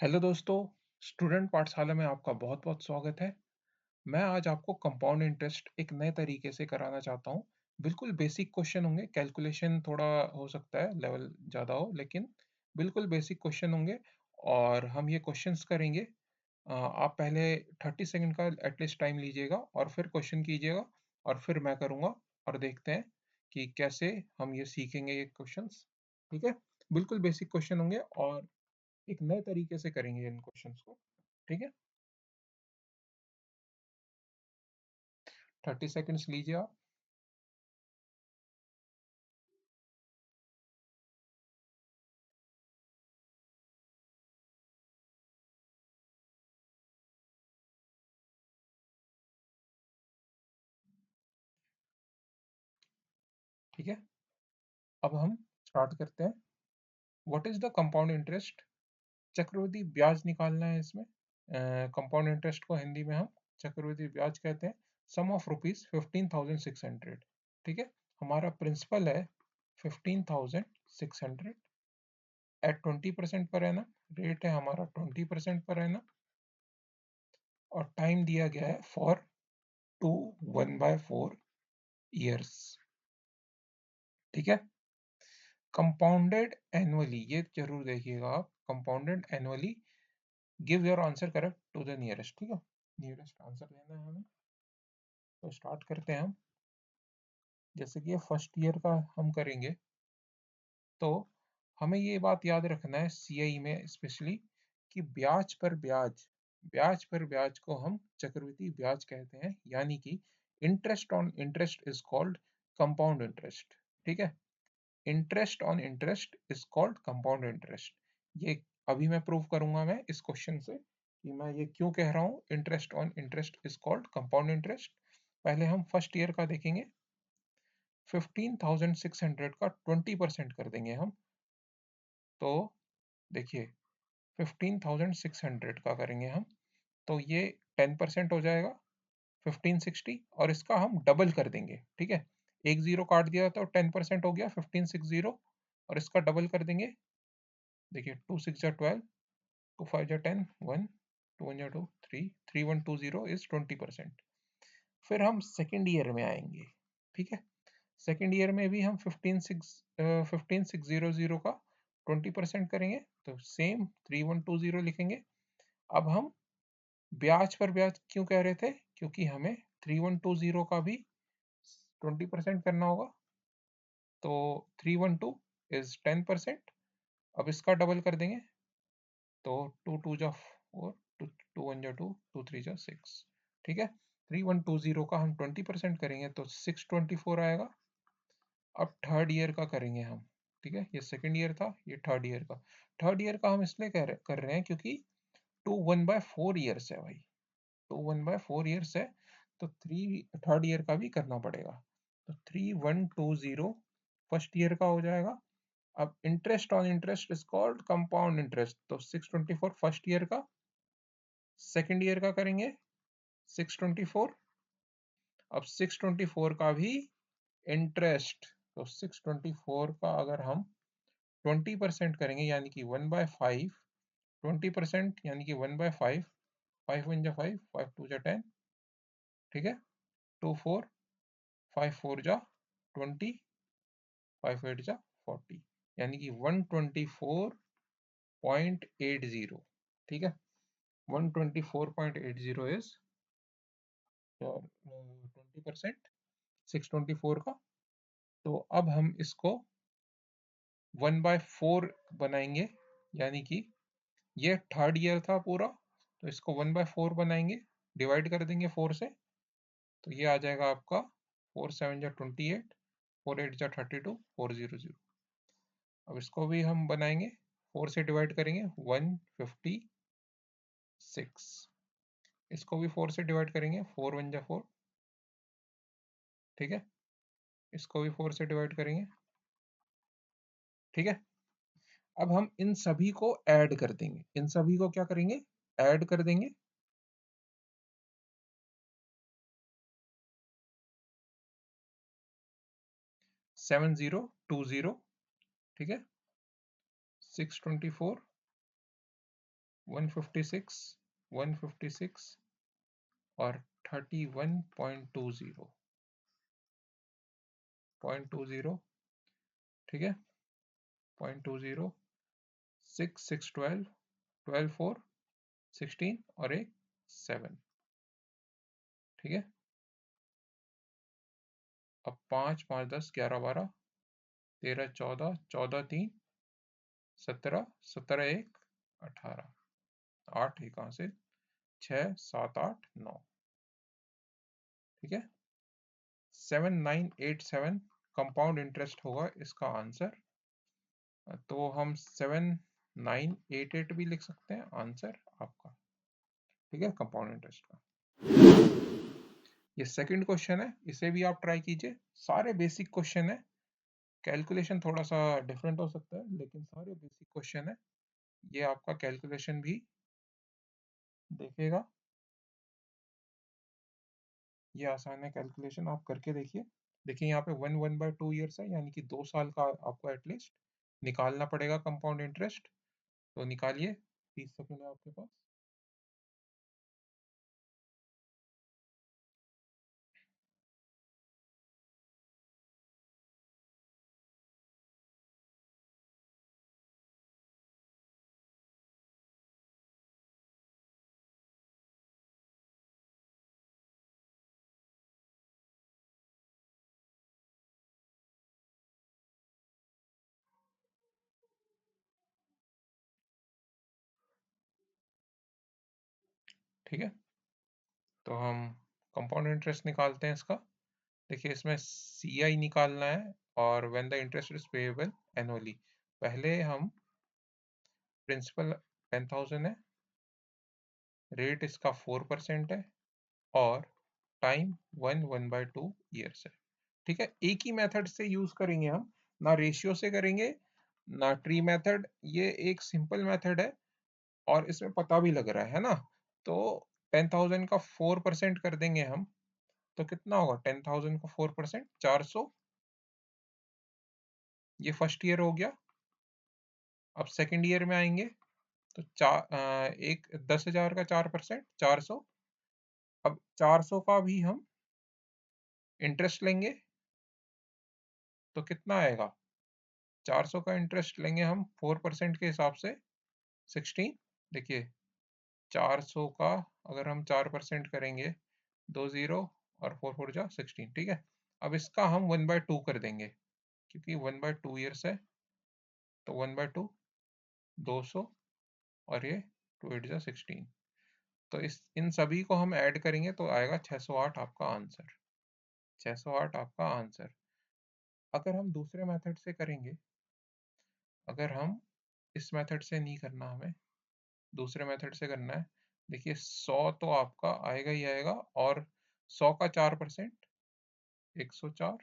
Hello दोस्तों, student पाठशाला में आपका बहुत-बहुत स्वागत है। मैं आज आपको कंपाउंड इंटरेस्ट एक नए तरीके से कराना चाहता हूँ। बिल्कुल बेसिक क्वेश्चन होंगे, कैलकुलेशन थोड़ा हो सकता है लेवल ज़्यादा हो, लेकिन बिल्कुल बेसिक क्वेश्चन होंगे और हम ये क्वेश्चंस करेंगे। आप पहले 30 सेकंड का एटलीस्ट टाइम लीजिएगा और फिर क्वेश्चन कीजिएगा और फिर मैं करूँगा और देखते हैं कि कैसे हम ये सीखेंगे ये क्वेश्चंस, ठीक है? बिल्कुल बेसिक क्वेश्चन होंगे और एक नए तरीके से करेंगे इन क्वेश्चंस को, ठीक है? 30 सेकंड्स लीजिए आप। ठीक है? अब हम स्टार्ट करते हैं। What is the compound interest? चक्रवृद्धि ब्याज निकालना है इसमें। कंपाउंड इंटरेस्ट को हिंदी में हम चक्रवृद्धि ब्याज कहते हैं। सम ऑफ रुपीज़ 15,600, ठीक है? हमारा प्रिंसिपल है 15,600 एट 20% पर एनम। रेट है हमारा 20% पर एनम और टाइम दिया गया है फॉर 2 1/4 ईयर्स, ठीक है? कंपाउंडेड एनुअली, ये जरूर देखिएगा आप, compounded annually. Give your answer correct to the nearest, ठीक है? नियरेस्ट आंसर देना है हमें। तो स्टार्ट करते हैं हम। जैसे कि ये फर्स्ट ईयर का हम करेंगे, तो हमें ये बात याद रखना है सीआई में स्पेशली कि ब्याज पर ब्याज को हम चक्रवृद्धि ब्याज कहते हैं, यानी कि interest on interest is called compound interest, ठीक है? Interest on interest is called compound interest. ये अभी मैं प्रूव करूंगा मैं इस क्वेश्चन से कि मैं ये क्यों कह रहा हूँ interest on interest is called compound interest. पहले हम फर्स्ट ईयर का देखेंगे। 15,600 का 20% कर देंगे हम। तो देखिए, 15,600 का करेंगे हम, तो ये 10% हो जाएगा 1560, और इसका हम डबल कर देंगे, ठीक है? एक जीरो काट दिया तो 10% हो गया 1560, और इसका डबल कर देंगे। देखिए, 2 6 जा 12, 2 5 जा 10, 1, 2 1 जा 2, 3, 3 1 2 0 इज 20%। फिर हम सेकेंड ईयर में आएंगे, ठीक है? सेकेंड ईयर में भी हम 15,600 का 20% करेंगे, तो सेम 3 1 2 0 लिखेंगे। अब हम ब्याज पर ब्याज क्यों कह रहे थे? क्योंकि हमें 3 1 2 0 का भी 20% करना होगा, तो 3 1 2 इज 10%। अब इसका डबल कर देंगे, तो 2 2 जा 4, 2 2 1 जा 2, 2 3 जा 6, ठीक है? 3 1 2 0 का हम 20% करेंगे तो 624 आएगा। अब थर्ड ईयर का करेंगे हम, ठीक है? ये सेकंड ईयर था, ये थर्ड ईयर का। थर्ड ईयर का हम इसलिए कर रहे हैं क्योंकि 2 1/4 ईयर्स है भाई, 2 1/4 ईयर्स है, तो थ्री थर्ड ईयर का भी करना पड़ेगा। तो 3 1 2 0 फर्स्ट ईयर का हो जाएगा। अब interest on interest is called compound interest, तो 624 फर्स्ट ईयर का। सेकंड ईयर का करेंगे 624। अब 624 का भी इंटरेस्ट, तो 624 का अगर हम 20% करेंगे यानी कि 1/5, 20% यानी कि 1/5, 5 1 जा 5, 5 2 जा 10, ठीक है? 2 4, 5 4 जा 20, 5 8 जा 40, यानी कि 124.80, ठीक है? 124.80 इज 20%, 624 का। तो अब हम इसको 1/4 बनाएंगे, यानी कि ये थर्ड ईयर था पूरा, तो इसको 1/4 बनाएंगे, डिवाइड कर देंगे 4 से, तो ये आ जाएगा आपका 4 7 जा 28, 4 8 जा 32, 400। अब इसको भी हम बनाएंगे, 4 से डिवाइड करेंगे 156, इसको भी 4 से डिवाइड करेंगे 4 1 जा 4, ठीक है? इसको भी 4 से डिवाइड करेंगे, ठीक है? अब हम इन सभी को ऐड कर देंगे, इन सभी को क्या करेंगे? ऐड कर देंगे। 7020, ठीक है? 624, 156, 156 और 31.20, 0.20, ठीक है, 0.20, 6, 6, 12, 12, 4, 16 और एक 7, ठीक है। अब 5, 5, 10, 11, 12, 13, 14, 14, 3, 17, 17, 1, 18, 8 कहाँ से, 6, 7, 8, 9, ठीक है। 7987 कंपाउंड इंटरेस्ट होगा इसका आंसर। तो हम 7988 भी लिख सकते हैं आंसर आपका, ठीक है, कंपाउंड इंटरेस्ट का। ये सेकंड क्वेश्चन है, इसे भी आप ट्राई कीजिए। सारे बेसिक क्वेश्चन है, कैलकुलेशन थोड़ा सा डिफरेंट हो सकता है लेकिन सारे बेसिक क्वेश्चन है। ये आपका कैलकुलेशन भी देखेगा, ये आसान है कैलकुलेशन, आप करके देखिए। देखिए यहाँ पे 1/2 ईयर्स है, यानी कि 2 साल का आपको एटलीस्ट निकालना पड़ेगा कंपाउंड इंटरेस्ट। तो निकालिए, 30 सेकंड है आपके पास। ठीक है, तो हम कंपाउंड इंटरेस्ट निकालते हैं इसका। देखिए इसमें CI निकालना है और when the interest is payable annually. पहले हम प्रिंसिपल 10,000 है, रेट इसका 4% है और टाइम 1/2 ईयर्स है, ठीक है। एक ही मेथड से यूज करेंगे हम, ना रेशियो से करेंगे ना ट्री मेथड, ये एक सिंपल मेथड है और इसमें पता भी लग रहा है ना। तो 10,000 का 4% कर देंगे हम, तो कितना होगा 10,000 का 4%, 400। ये फर्स्ट ईयर हो गया। अब सेकंड ईयर में आएंगे तो एक 10,000 का 4%, 400। अब 400 का भी हम इंटरेस्ट लेंगे तो कितना आएगा, 400 का इंटरेस्ट लेंगे हम 4% के हिसाब से 16। देखिए 400 का अगर हम 4% करेंगे, 2 0 और 4 4 जा 16, ठीक है। अब इसका हम 1/2 कर देंगे क्योंकि 1/2 ईयर्स है, तो 1/2 200 और ये 2 8 जा 16। तो इन सभी को हम ऐड करेंगे तो आएगा 608 आपका आंसर, 608 आपका आंसर। अगर हम दूसरे मेथड से करेंगे, अगर हम इस मेथड से नहीं करना, हमें दूसरे मेथड से करना है। देखिए 100 तो आपका आएगा ही आएगा और 100 का 4%, 104,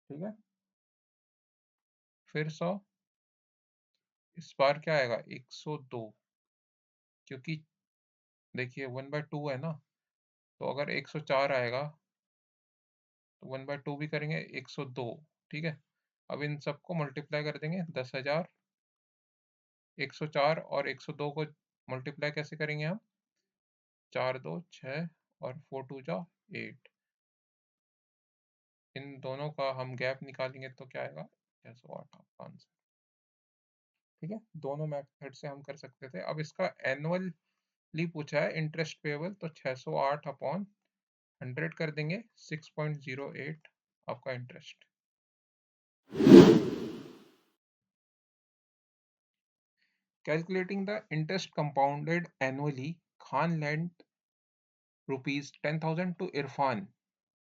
ठीक है। फिर 100, इस बार क्या आएगा 102, क्योंकि देखिए 1/2 है ना, तो अगर 104 आएगा तो 1/2 भी करेंगे 102, ठीक है। अब इन सबको मल्टीप्लाई कर देंगे 10,000, 104 और 102 को मल्टीप्लाई कैसे करेंगे हम, 4 2 6 और 4 2 जा 8। इन दोनों का हम गैप निकालेंगे तो क्या आएगा 608 आपका आंसर, ठीक है। दोनों मेथड से हम कर सकते थे। अब इसका एनुअली पूछा है इंटरेस्ट पेएबल, तो 608 अपॉन 100 कर देंगे, 6.08 आपका interest. Calculating the interest compounded annually, Khan lent rupees 10,000 to Irfan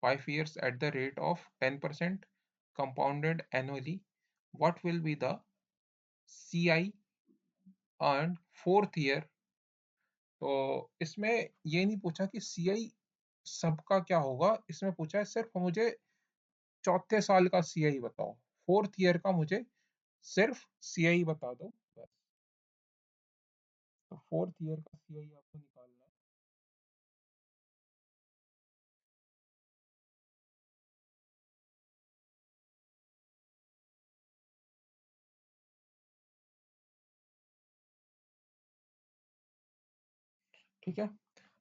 5 years at the rate of 10% compounded annually. What will be the CI earned fourth year? तो इसमें ये नहीं पूछा कि CI सबका क्या होगा, इसमें पूछा है सिर्फ मुझे चौथे साल का CI बताओ, फोर्थ ईयर का मुझे सिर्फ CI बता दो बस। तो फोर्थ ईयर का CI आपको निकालना है। ठीक है,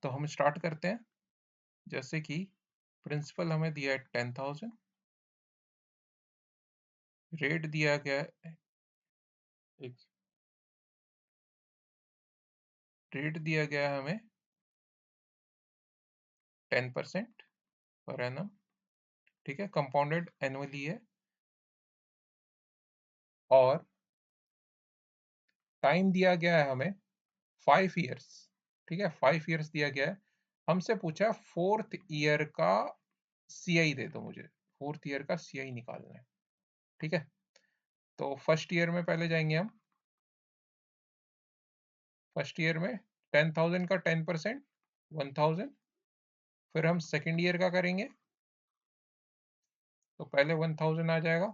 तो हम स्टार्ट करते हैं। जैसे कि प्रिंसिपल हमें दिया है 10,000, रेट दिया गया है एक रेट दिया गया है हमें 10% पर एनम, ठीक है, कंपाउंडेड एनुअली है, और टाइम दिया गया है हमें 5 ईयर्स, ठीक है, 5 ईयर्स दिया गया है। हमसे पूछा है फोर्थ ईयर का सीआई दे दो मुझे, फोर्थ ईयर का सीआई निकालना है, ठीक है। तो फर्स्ट ईयर में पहले जाएंगे हम, फर्स्ट ईयर में 10,000 का 10% 1,000, फिर हम सेकेंड ईयर का करेंगे तो पहले 1,000 आ जाएगा,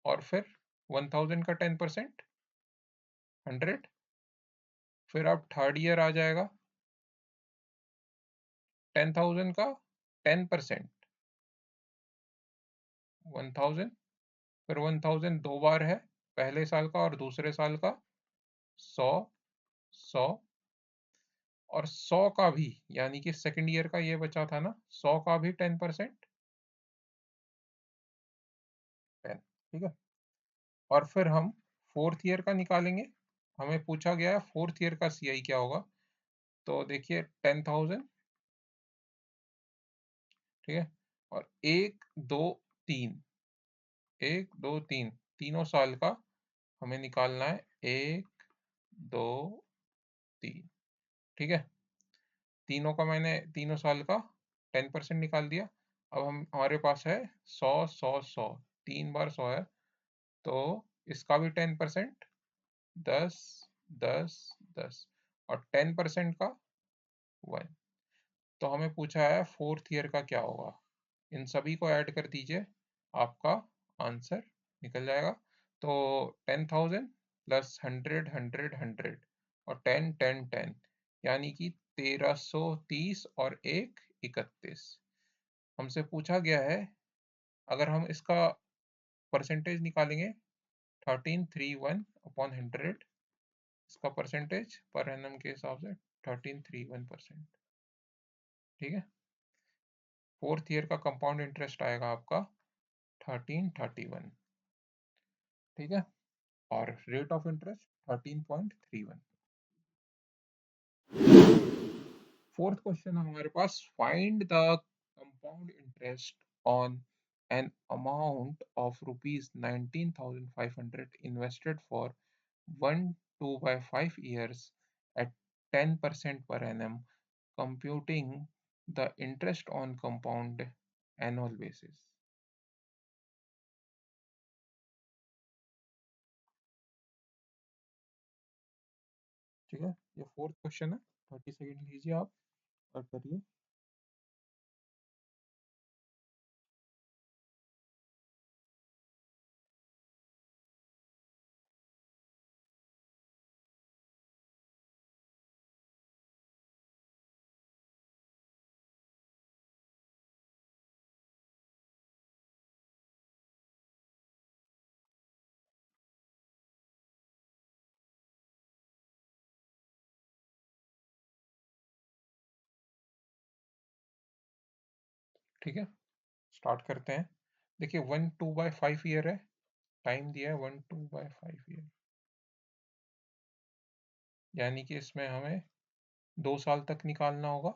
और फिर 1,000 का 10% 100, फिर अब थर्ड ईयर आ जाएगा 10,000 का 10% 1,000, फिर 1,000 दो बार है, पहले साल का और दूसरे साल का 100 100, और 100 का भी, यानी कि सेकेंड ईयर का ये बचा था ना, 100 का भी 10% 10, ठीक है। और फिर हम फोर्थ ईयर का निकालेंगे, हमें पूछा गया है फोर्थ ईयर का सीआई क्या होगा। तो देखिए 10,000, ठीक है, और एक दो तीन, एक दो तीन, तीनों साल का हमें निकालना है, एक दो तीन, ठीक है। तीनों का मैंने तीनों साल का 10% निकाल दिया। अब हम हमारे पास है 100 100 100, 3 बार 100 है, तो इसका भी 10% 10 10 10, और 10% का 1। तो हमें पूछा है फोर्थ ईयर का क्या होगा, इन सभी को ऐड कर दीजिए, आपका आंसर निकल जाएगा। तो 10,000 प्लस 100 100 100 और 10 10 10, यानी कि 1,330 और 1 31। हमसे पूछा गया है, अगर हम इसका परसेंटेज निकालेंगे 1331/100, इसका परसेंटेज पर एनम के हिसाब से 1331%, ठीक है। फोर्थ ईयर का कंपाउंड इंटरेस्ट आएगा आपका 1331, ठीक है, और rate of interest 13.31। Fourth question है हमारे पास, find the compound interest on an amount of rupees 19,500 invested for 1 2/5 years at 10% per annum, computing the interest on compound annual basis। ठीक है, ये फोर्थ क्वेश्चन है, 30 सेकेंड लीजिए आप और करिए। ठीक है, स्टार्ट करते हैं। देखिए 1 2/5 ईयर है, टाइम दिया है 1 2/5 ईयर, यानी कि इसमें हमें 2 साल तक निकालना होगा,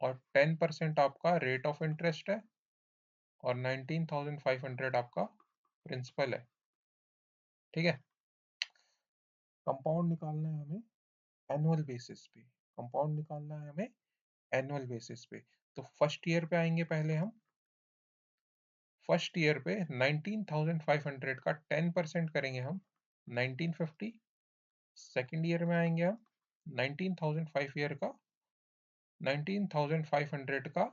और 10% आपका रेट ऑफ इंटरेस्ट है, और 19,500 आपका प्रिंसिपल है, ठीक है। कंपाउंड निकालना है हमें एनुअल बेसिस पे, कंपाउंड निकालना है हमें एनुअल बेसिस पे। तो फर्स्ट ईयर पे आएंगे पहले हम, फर्स्ट ईयर पे 19,500 का 10% करेंगे हम 1950। सेकेंड ईयर में आएंगे हम 19,500 का 19,500 का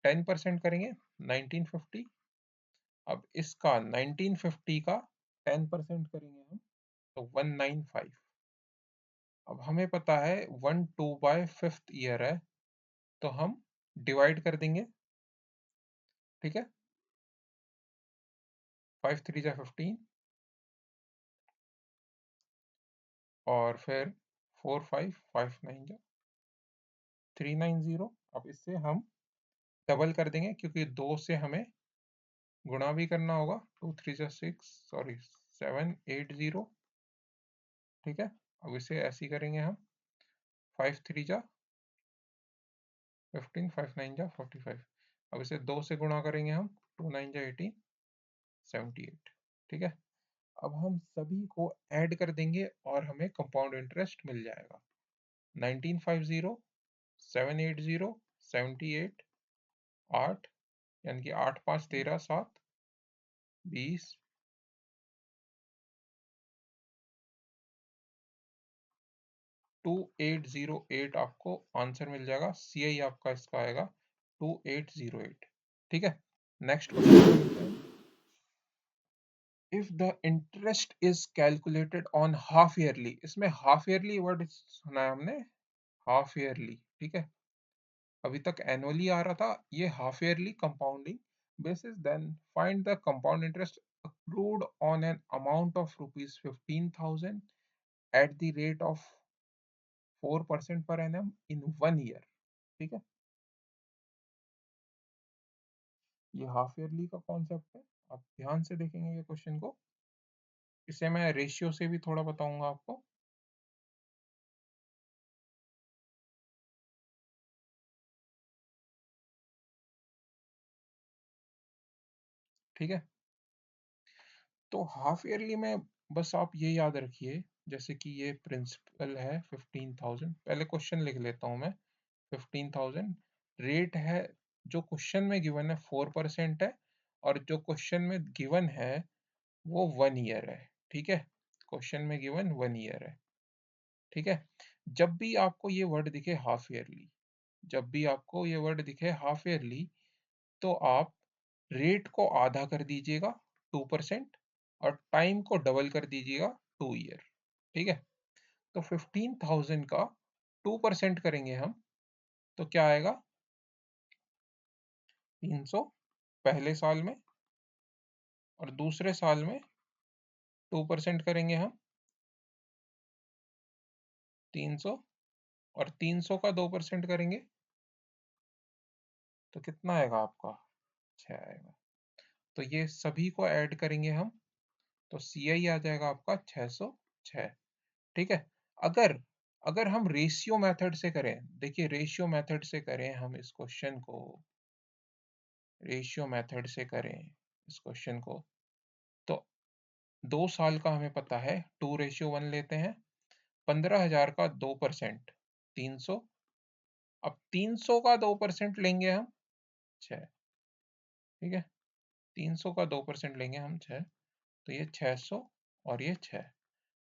10% करेंगे 1950। अब इसका 1950 का 10% करेंगे हम, तो 195। अब हमें पता है 1 2/5 ईयर है, तो हम डिवाइड कर देंगे, ठीक है, 5 3 जा 15, और फिर 4 5 5 9 जा 390। अब इससे हम डबल कर देंगे क्योंकि 2 से हमें गुणा भी करना होगा। 2 3 जा 6, सॉरी 780। ठीक है, अब इसे ऐसे ही करेंगे हम। 5 3 जा 15, 5 9 जा 45। अब इसे 2 से गुणा करेंगे हम। 2 9 जा 18, 78। ठीक है, अब हम सभी को ऐड कर देंगे और हमें कंपाउंड इंटरेस्ट मिल जाएगा। 1950, 780, 78, 8, यानी कि 8 5 13 7 20, 2808 आपको आंसर मिल जाएगा। CI आपका इसका आएगा 2808। ठीक है, next question. If the interest is calculated on half yearly, इसमें हाफ ईयरली वर्ड सुना है हमने, हाफ ईयरली। ठीक है, अभी तक एनुअली आ रहा था, ये half yearly compounding basis, then find the compound interest accrued on an amount of rupees 15,000 at the rate of 4% per annum in 1 year। ठीक है, ये हाफ ईयरली का कॉन्सेप्ट है। आप ध्यान से देखेंगे ये क्वेश्चन को, इसे मैं रेशियो से भी थोड़ा बताऊंगा आपको। ठीक है, तो हाफ ईयरली में बस आप ये याद रखिए, जैसे कि ये प्रिंसिपल है 15,000। पहले क्वेश्चन लिख लेता हूं मैं। 15,000 रेट है, जो क्वेश्चन में गिवन है 4% है, और जो क्वेश्चन में गिवन है वो 1 ईयर है। ठीक है, क्वेश्चन में गिवन 1 ईयर है। ठीक है, जब भी आपको ये वर्ड दिखे हाफ ईयरली, जब भी आपको ये वर्ड दिखे हाफ ईयरली, तो आप रेट को आधा कर दीजिएगा 2%, और टाइम को डबल कर दीजिएगा 2 ईयर। ठीक है, तो 15,000 का 2% करेंगे हम, तो क्या आएगा? 300 पहले साल में, और दूसरे साल में 2% करेंगे हम 300, और 300 का 2% करेंगे तो कितना आएगा आपका? 6 आएगा। तो ये सभी को ऐड करेंगे हम, तो CI आ जाएगा आपका 606। ठीक है, अगर अगर हम रेशियो मेथड से करें, देखिए रेशियो मेथड से करें हम इस क्वेश्चन को, रेशियो मेथड से करें इस क्वेश्चन को, तो 2 साल का हमें पता है 2:1 लेते हैं। 15,000 का 2% 300। अब 300 का 2% लेंगे हम 6। ठीक है, 300 का 2% लेंगे हम 6, तो ये 600 और ये 6,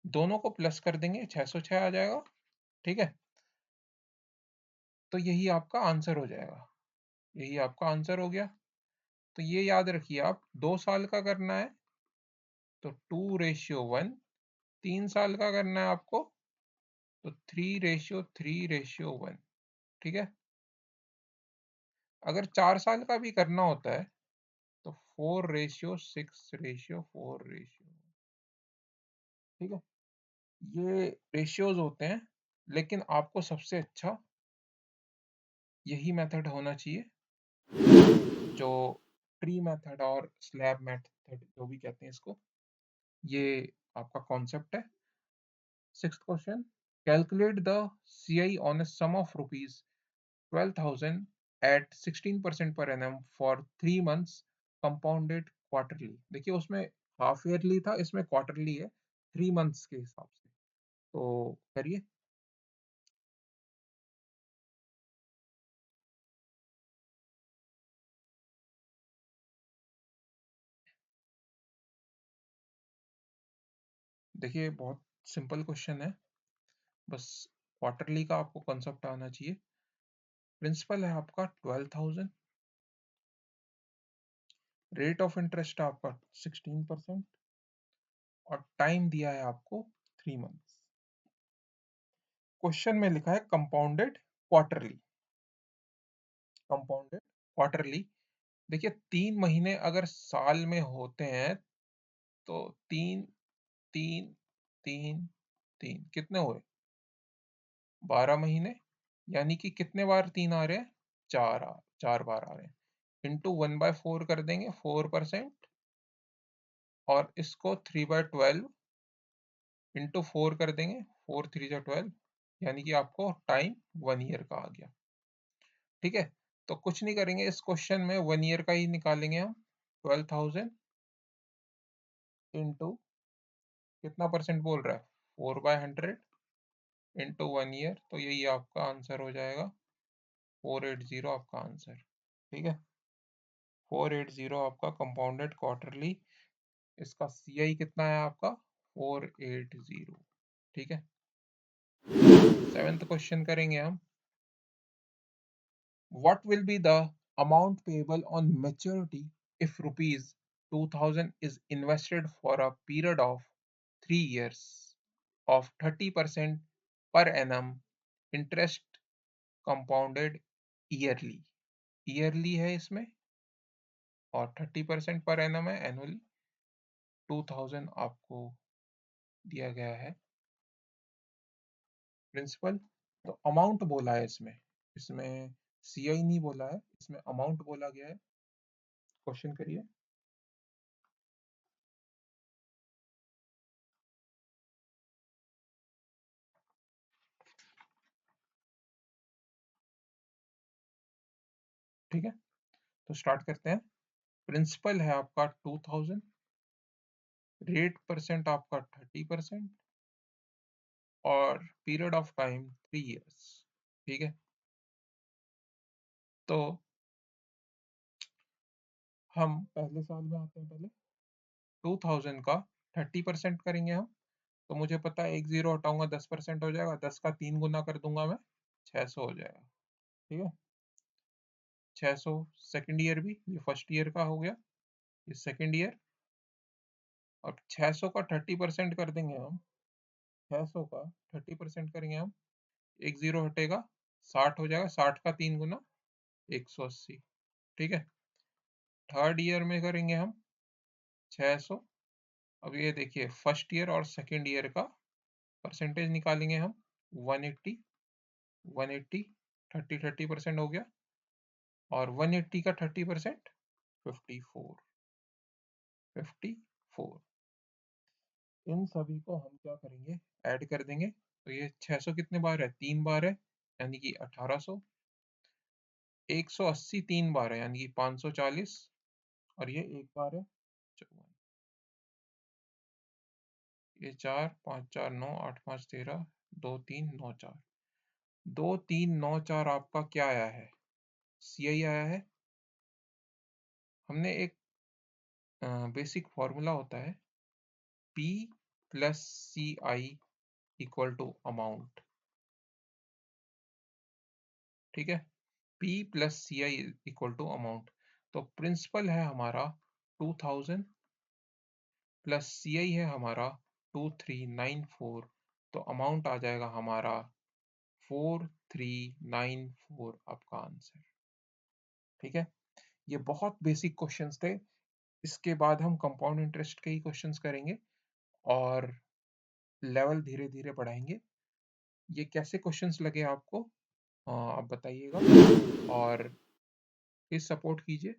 दोनों को प्लस कर देंगे, 606 आ जाएगा। ठीक है, तो यही आपका आंसर हो जाएगा, यही आपका आंसर हो गया। तो ये याद रखिए, आप 2 साल का करना है तो 2:1, 3 साल का करना है आपको तो 3:3:1। ठीक है, अगर 4 साल का भी करना होता है तो 4:6:4। ठीक है, ये रेशियोज होते हैं, लेकिन आपको सबसे अच्छा यही मेथड होना चाहिए, जो ट्री मेथड और स्लैब मेथड जो भी कहते हैं इसको, ये आपका कॉन्सेप्ट है। 6th question, calculate the CI on a sum of rupees 12,000 at 16% per annum for 3 months compounded quarterly। देखिए उसमें हाफ ईयरली था, इसमें क्वार्टरली है, 3 मंथ्स के हिसाब से। तो करिए। देखिए बहुत सिंपल क्वेश्चन है, बस क्वार्टरली का आपको कंसेप्ट आना चाहिए। प्रिंसिपल है आपका 12,000, रेट ऑफ इंटरेस्ट आपका 16%, और टाइम दिया है आपको 3 मंथ्स। क्वेश्चन में लिखा है कंपाउंडेड क्वार्टरली, कंपाउंडेड क्वार्टरली। देखिए 3 महीने अगर साल में होते हैं तो 3 3 3 3 कितने हुए? 12 महीने, यानी कि कितने बार 3 आ रहे हैं, 4 बार आ रहे हैं, इंटू 1/4 कर देंगे 4%, और इसको 3/12 इंटू 4 कर देंगे, 4×3 = 12, यानी कि आपको टाइम 1 ईयर का आ गया। ठीक है, तो कुछ नहीं करेंगे, इस क्वेश्चन में 1 ईयर का ही निकालेंगे हम। 12,000 इंटू कितना परसेंट बोल रहा है, 4/100 इंटू 1 ईयर, तो यही आपका आंसर हो जाएगा 480 आपका आंसर। ठीक है, 480 आपका कंपाउंडेड क्वार्टरली, इसका CI कितना है आपका 480। ठीक है, 7th क्वेश्चन करेंगे हम। What will be the amount payable on maturity if rupees 2000 is invested for a period of 3 years of 30% per annum interest compounded yearly? Yearly है इसमें, और 30% पर एनम है, एनुअली 2000 आपको दिया गया है प्रिंसिपल। तो अमाउंट बोला है इसमें, इसमें CI नहीं बोला है, इसमें अमाउंट बोला गया है। क्वेश्चन करिए। ठीक है, तो स्टार्ट करते हैं। प्रिंसिपल है आपका 2000, रेट परसेंट आपका 30%, और पीरियड ऑफ टाइम 3 इयर्स। ठीक है, तो हम पहले साल में आते हैं। पहले 2000 का 30% करेंगे हम, तो मुझे पता है 1 0 हटाऊंगा 10% हो जाएगा, 10 का 3 गुना कर दूंगा मैं, 600 हो जाएगा। ठीक है, 600 सेकेंड ईयर भी, ये फर्स्ट ईयर का हो गया, ये सेकेंड ईयर। और 600 का 30% कर देंगे हम, 600 का 30% करेंगे हम, 1 0 हटेगा, 60 हो जाएगा, 60 का 3 गुना 180। ठीक है, थर्ड ईयर में करेंगे हम 600। अब ये देखिए फर्स्ट ईयर और सेकेंड ईयर का परसेंटेज निकालेंगे हम, 180 180, 30% हो गया, और 180 का 30% 54 54। इन सभी को हम क्या करेंगे, ऐड कर देंगे। तो ये 600 कितने बार है, 3 बार है, यानी कि 1800। 180 3 बार है, यानी कि 540, और ये 1 बार है 54। ये 4 5 4 9 8 5 13, 2 3 9 4, 2 3 9 4 आपका क्या आया है, CI आया है। हमने एक बेसिक फॉर्मूला होता है, P plus CI equal to amount. ठीक है, P plus CI equal to amount. तो प्रिंसिपल है हमारा 2000 प्लस CI है हमारा 2394, तो अमाउंट आ जाएगा हमारा 4394 आपका आंसर। ठीक है, ये बहुत बेसिक क्वेश्चंस थे। इसके बाद हम कंपाउंड इंटरेस्ट के ही क्वेश्चंस करेंगे और लेवल धीरे धीरे बढ़ाएंगे। ये कैसे क्वेश्चंस लगे आपको, आप बताइएगा, और प्लीज सपोर्ट कीजिए।